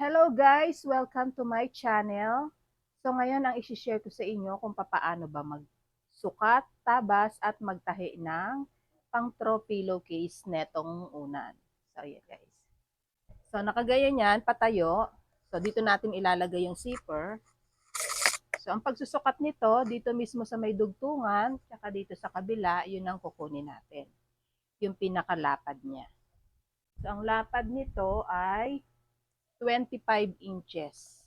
Hello guys! Welcome to my channel. So ngayon ang isi-share ko sa inyo kung paano ba magsukat, tabas at magtahi ng pang-throw pillowcase netong unan. So ayan guys. So nakagaya niyan, patayo. So dito natin ilalagay yung zipper. So ang pagsusukat nito, dito mismo sa may dugtungan, tsaka dito sa kabila, yun ang kukunin natin. Yung pinakalapad niya. So ang lapad nito ay 25 inches.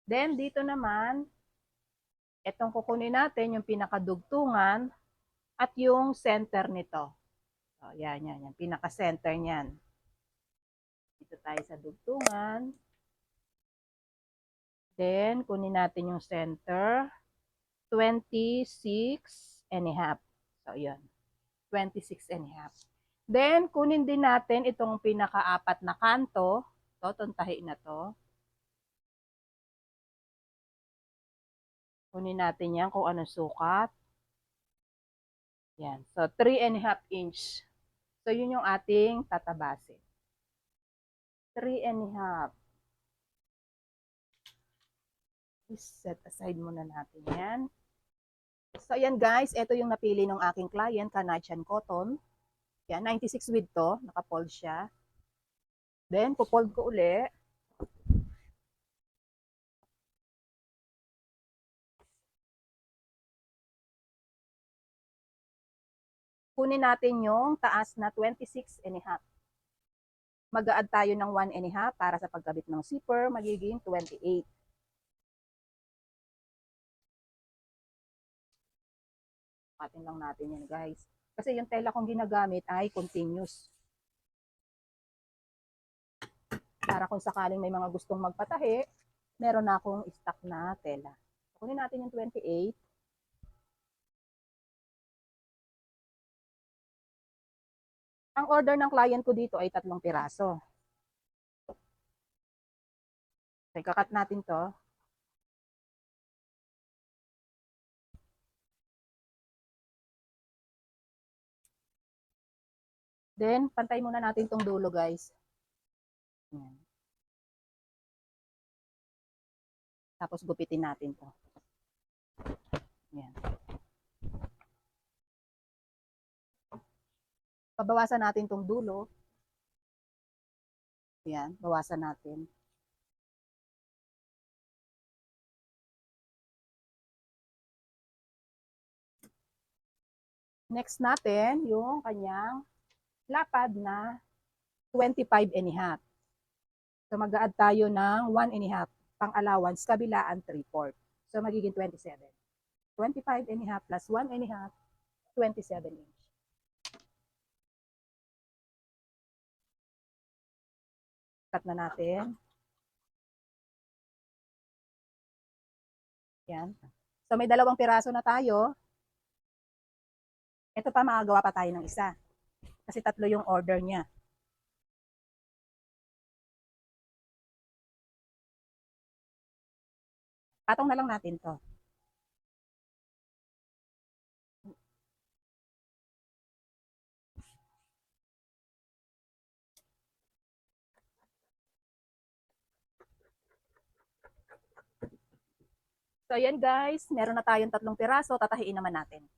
Then, dito naman, itong kukunin natin, yung pinakadugtungan at yung center nito. So, yan. Pinaka-center niyan. Dito tayo sa dugtungan. Then, kunin natin yung center. 26 and a half. So, yun. 26 and a half. Then, kunin din natin itong pinaka-apat na kanto. Itong tahi na to. Kunin natin yan kung anong sukat. Yan. So, 3 and a half inch. So, yun yung ating tatabasin. 3 and a half. Set aside muna natin yan. So, ayan guys. Ito yung napili ng aking client, Canadian Cotton. Yan, 96 width to. Nakapold siya. Then, pupold ko uli. Kunin natin yung taas na 26 and a half. Mag-a-add tayo ng 1 and a half para sa pagkabit ng zipper. Magiging 28. Patin lang natin yan guys. Kasi yung tela kong ginagamit ay continuous. Para kung sakaling may mga gustong magpatahi, meron na akong stock na tela. Kunin natin yung 28. Ang order ng client ko dito ay 3 piraso. So, kakat natin to. Then, pantay muna natin tong dulo, guys. Yan. Tapos, gupitin natin to. Yan. Pabawasan natin tong dulo. Yan, bawasan natin. Next natin, yung kanyang lapad na 25 and a half. So, mag-a-add tayo ng 1 and a half pang allowance, kabilaan 3/4. So, magiging 27. 25 and a half plus 1 and a half, 27 inch. Cut na natin. Yan. So, may 2 piraso na tayo. Ito pa, makagawa pa tayo ng isa. Kasi 3 yung order niya. Patong na lang natin to. So, yan guys. Meron na tayong 3 piraso. Tatahiin naman natin.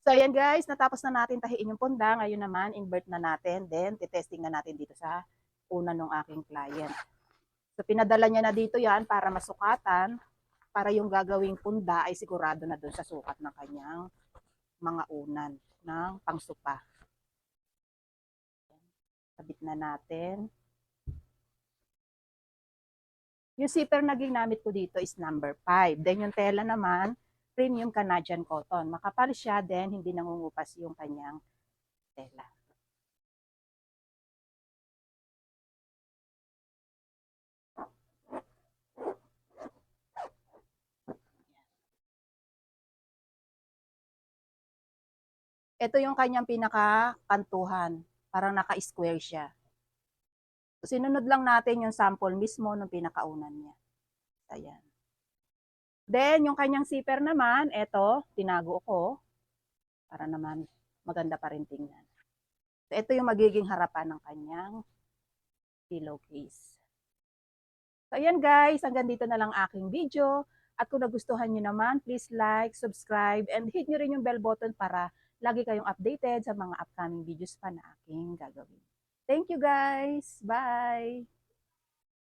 So ayan guys, natapos na natin tahiin yung punda. Ngayon naman, invert na natin. Then, titesting na natin dito sa una ng aking client. So pinadala niya na dito yan para masukatan, para yung gagawing punda ay sigurado na doon sa sukat ng kanyang mga unan ng pangsupa. Sabit na natin. Yung zipper na ginamit ko dito is number 5. Then yung tela naman, premium Canadian cotton. Makapal siya, then hindi nangungupas yung kanyang tela. Ito yung kanyang pinakakantuhan. Parang naka-square siya. So, sinunod lang natin yung sample mismo ng pinakaunan niya. Ayan. Then, yung kanyang zipper naman, ito, tinago ko para naman maganda pa rin tingnan. So, ito yung magiging harapan ng kanyang pillowcase. So, ayan guys, hanggang dito na lang aking video. At kung nagustuhan nyo naman, please like, subscribe, and hit nyo rin yung bell button para lagi kayong updated sa mga upcoming videos pa na aking gagawin. Thank you guys! Bye!